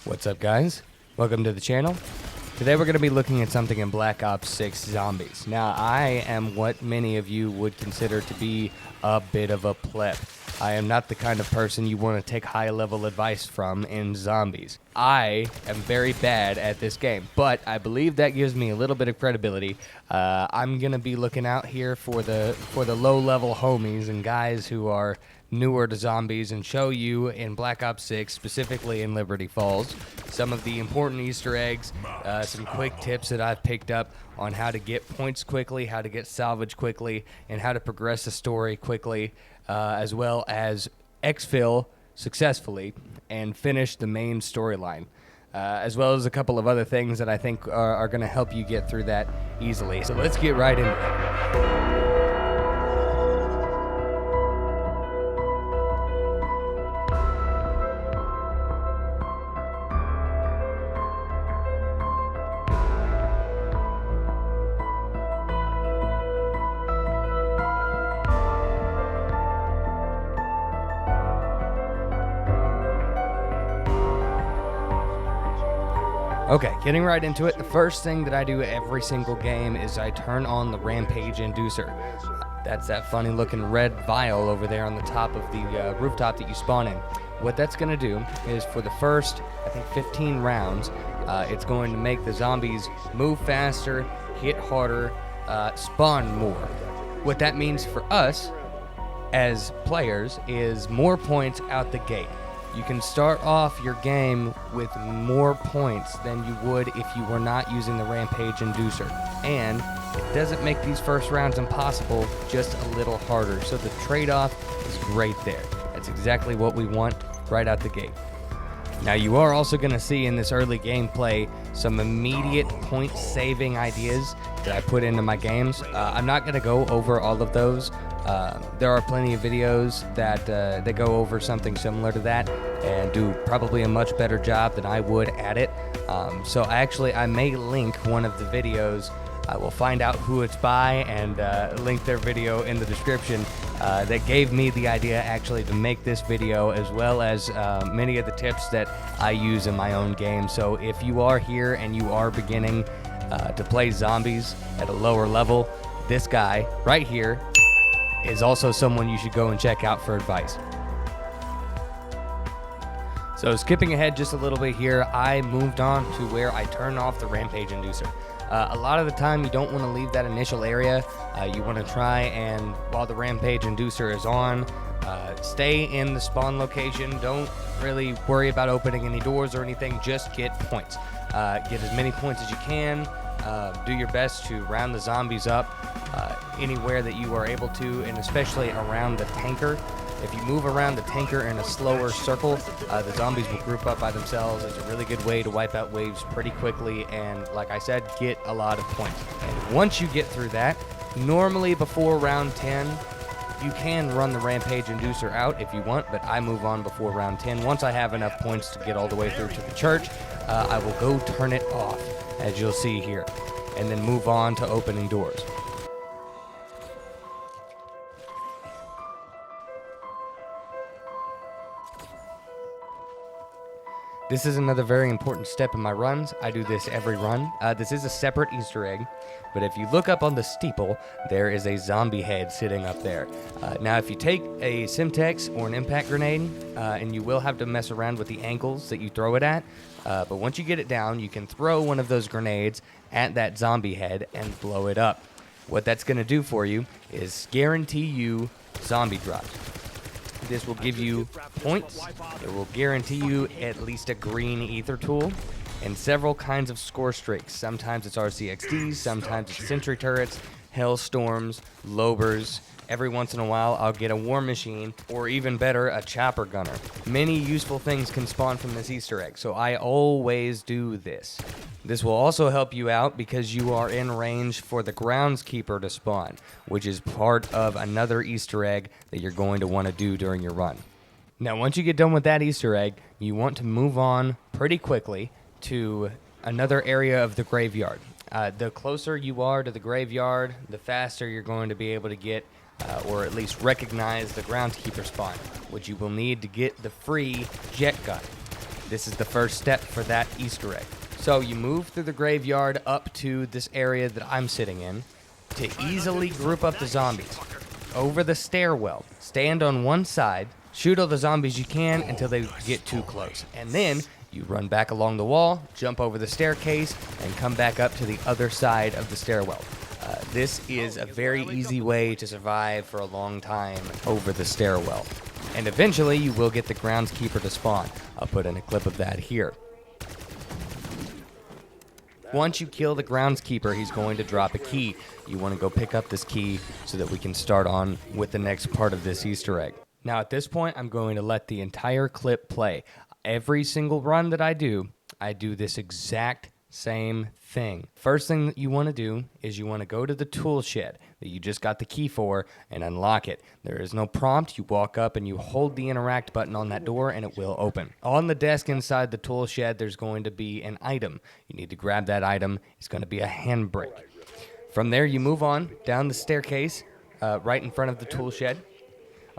What's up, guys? Welcome to the channel. Today we're going to be looking at something in Black Ops 6 Zombies. Now, I am what many of you would consider to be a bit of a pleb. I am not the kind of person you want to take high-level advice from in Zombies. I am very bad at this game, but I believe that gives me a little bit of credibility. I'm going to be looking out here for the low-level homies and guys who are newer to Zombies and show you in Black Ops 6, specifically in Liberty Falls, some of the important Easter eggs, some quick tips that I've picked up on how to get points quickly, how to get salvage quickly, and how to progress the story quickly, as well as exfil successfully and finish the main storyline, as well as a couple of other things that I think are going to help you get through that easily. So let's get right into it. Okay, getting right into it, the first thing that I do every single game is I turn on the Rampage Inducer. That's that funny looking red vial over there on the top of the rooftop that you spawn in. What that's going to do is for the first, I think, 15 rounds, it's going to make the zombies move faster, hit harder, spawn more. What that means for us as players is more points out the gate. You can start off your game with more points than you would if you were not using the Rampage Inducer. And it doesn't make these first rounds impossible, just a little harder. So the trade-off is great there. That's exactly what we want right out the gate. Now you are also going to see in this early gameplay some immediate point-saving ideas that I put into my games. I'm not going to go over all of those. There are plenty of videos that go over something similar to that and do probably a much better job than I would at it. So I may link one of the videos. I will find out who it's by and link their video in the description that gave me the idea actually to make this video, as well as many of the tips that I use in my own game. So if you are here and you are beginning to play zombies at a lower level, this guy right here is also someone you should go and check out for advice. So skipping ahead just a little bit here, I moved on to where I turn off the Rampage Inducer. A lot of the time you don't want to leave that initial area. You want to try and, while the Rampage Inducer is on, stay in the spawn location. Don't really worry about opening any doors or anything, just get points. Get as many points as you can. Do your best to round the zombies up anywhere that you are able to, and especially around the tanker. If you move around the tanker in a slower circle, the zombies will group up by themselves. It's a really good way to wipe out waves pretty quickly and, like I said, get a lot of points. And once you get through that, normally before round 10, you can run the Rampage Inducer out if you want, but I move on before round 10. Once I have enough points to get all the way through to the church, I will go turn it off, as you'll see here, and then move on to opening doors. This is another very important step in my runs. I do this every run. This is a separate Easter egg, but if you look up on the steeple, there is a zombie head sitting up there. Now, if you take a Simtex or an impact grenade, and you will have to mess around with the angles that you throw it at, but once you get it down, you can throw one of those grenades at that zombie head and blow it up. What that's going to do for you is guarantee you zombie drops. This will give you points, it will guarantee you at least a green ether tool, and several kinds of score streaks. Sometimes it's RCXDs, sometimes it's sentry turrets, Hellstorms, Lobers. Every once in a while I'll get a war machine, or even better, a chopper gunner. Many useful things can spawn from this Easter egg, so I always do this. This will also help you out because you are in range for the groundskeeper to spawn, which is part of another Easter egg that you're going to want to do during your run. Now, once you get done with that Easter egg, you want to move on pretty quickly to another area of the graveyard. The closer you are to the graveyard, the faster you're going to be able to get or at least recognize the groundskeeper spawn, which you will need to get the free Jetgun. This is the first step for that Easter egg. So you move through the graveyard up to this area that I'm sitting in to easily group up the zombies. Over the stairwell, stand on one side, shoot all the zombies you can until they get too close. And then you run back along the wall, jump over the staircase, and come back up to the other side of the stairwell. This is a very easy way to survive for a long time over the stairwell. And eventually you will get the groundskeeper to spawn. I'll put in a clip of that here. Once you kill the groundskeeper, he's going to drop a key. You want to go pick up this key so that we can start on with the next part of this Easter egg. Now at this point, I'm going to let the entire clip play. Every single run that I do this exact same thing. First thing that you want to do is you want to go to the tool shed that you just got the key for and unlock it. There is no prompt. You walk up and you hold the interact button on that door and it will open. On the desk inside the tool shed, there's going to be an item. You need to grab that item. It's going to be a handbrake. From there, you move on down the staircase right in front of the tool shed,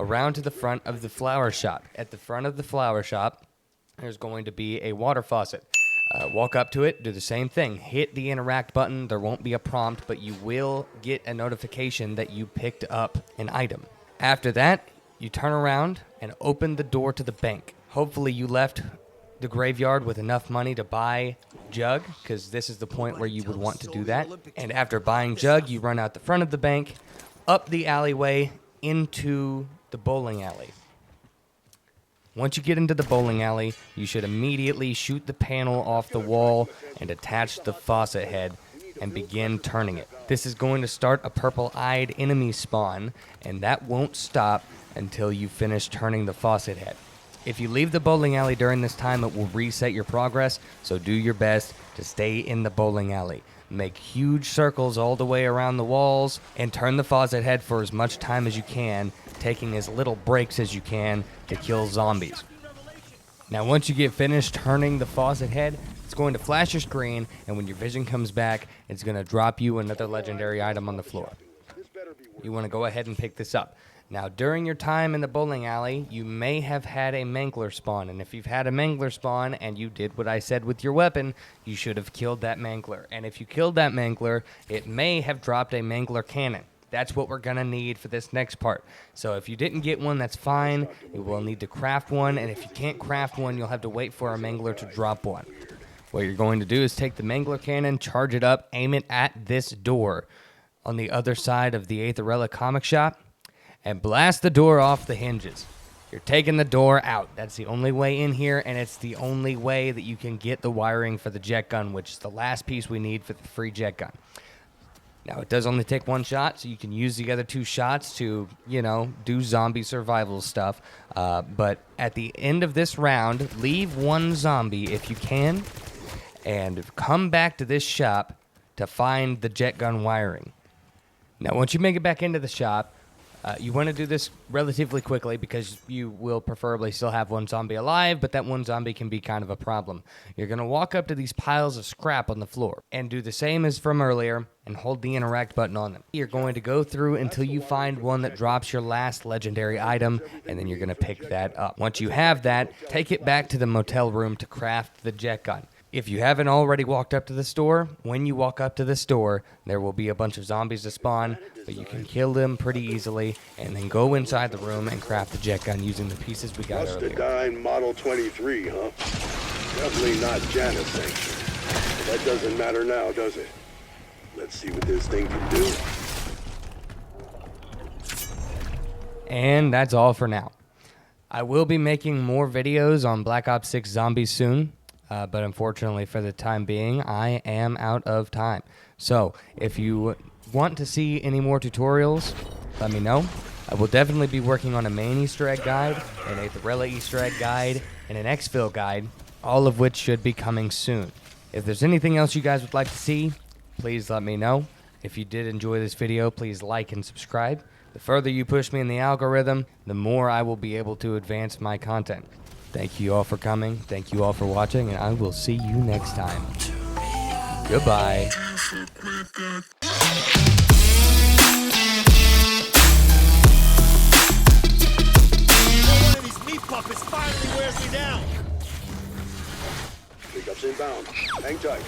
around to the front of the flower shop. At the front of the flower shop, there's going to be a water faucet. Walk up to it, do the same thing. Hit the interact button. There won't be a prompt, but you will get a notification that you picked up an item. After that, you turn around and open the door to the bank. Hopefully you left the graveyard with enough money to buy Jug, because this is the point where you would want to do that. And after buying Jug, you run out the front of the bank, up the alleyway, into the bowling alley. Once you get into the bowling alley, you should immediately shoot the panel off the wall and attach the faucet head and begin turning it. This is going to start a purple-eyed enemy spawn, and that won't stop until you finish turning the faucet head. If you leave the bowling alley during this time, it will reset your progress, so do your best to stay in the bowling alley. Make huge circles all the way around the walls and turn the faucet head for as much time as you can, taking as little breaks as you can to kill zombies. Now once you get finished turning the faucet head, it's going to flash your screen, and when your vision comes back, it's going to drop you another legendary item on the floor. You want to go ahead and pick this up. Now during your time in the bowling alley, you may have had a mangler spawn, and if you've had a mangler spawn and you did what I said with your weapon, you should have killed that mangler. And if you killed that mangler, it may have dropped a mangler cannon. That's what we're going to need for this next part. So if you didn't get one, that's fine. You will need to craft one, and if you can't craft one, you'll have to wait for a mangler to drop one. What you're going to do is take the mangler cannon, charge it up, aim it at this door on the other side of the Aetherella comic shop, and blast the door off the hinges. You're taking the door out. That's the only way in here, and it's the only way that you can get the wiring for the Jetgun, which is the last piece we need for the free Jetgun. Now, it does only take one shot, so you can use the other two shots to, do zombie survival stuff. But at the end of this round, leave one zombie if you can, and come back to this shop to find the Jetgun wiring. Now, once you make it back into the shop, you want to do this relatively quickly because you will preferably still have one zombie alive, but that one zombie can be kind of a problem. You're going to walk up to these piles of scrap on the floor and do the same as from earlier and hold the interact button on them. You're going to go through until you find one that drops your last legendary item, and then you're going to pick that up. Once you have that, take it back to the motel room to craft the Jetgun. If you haven't already walked up to the store, when you walk up to the store, there will be a bunch of zombies to spawn, but you can kill them pretty easily, and then go inside the room and craft the Jetgun using the pieces we got earlier. Mustadine Model 23, huh? Definitely not Janus sanctioned. That doesn't matter now, does it? Let's see what this thing can do. And that's all for now. I will be making more videos on Black Ops 6 Zombies soon. But unfortunately for the time being, I am out of time. So if you want to see any more tutorials, let me know. I will definitely be working on a main Easter egg guide, an Aetherella Easter egg guide, and an exfil guide, all of which should be coming soon. If there's anything else you guys would like to see, please let me know. If you did enjoy this video, please like and subscribe. The further you push me in the algorithm, the more I will be able to advance my content. Thank you all for coming. Thank you all for watching, and I will see you next time. Goodbye. One of these meat puppets finally wears me down. Stuff's inbound. Hang tight.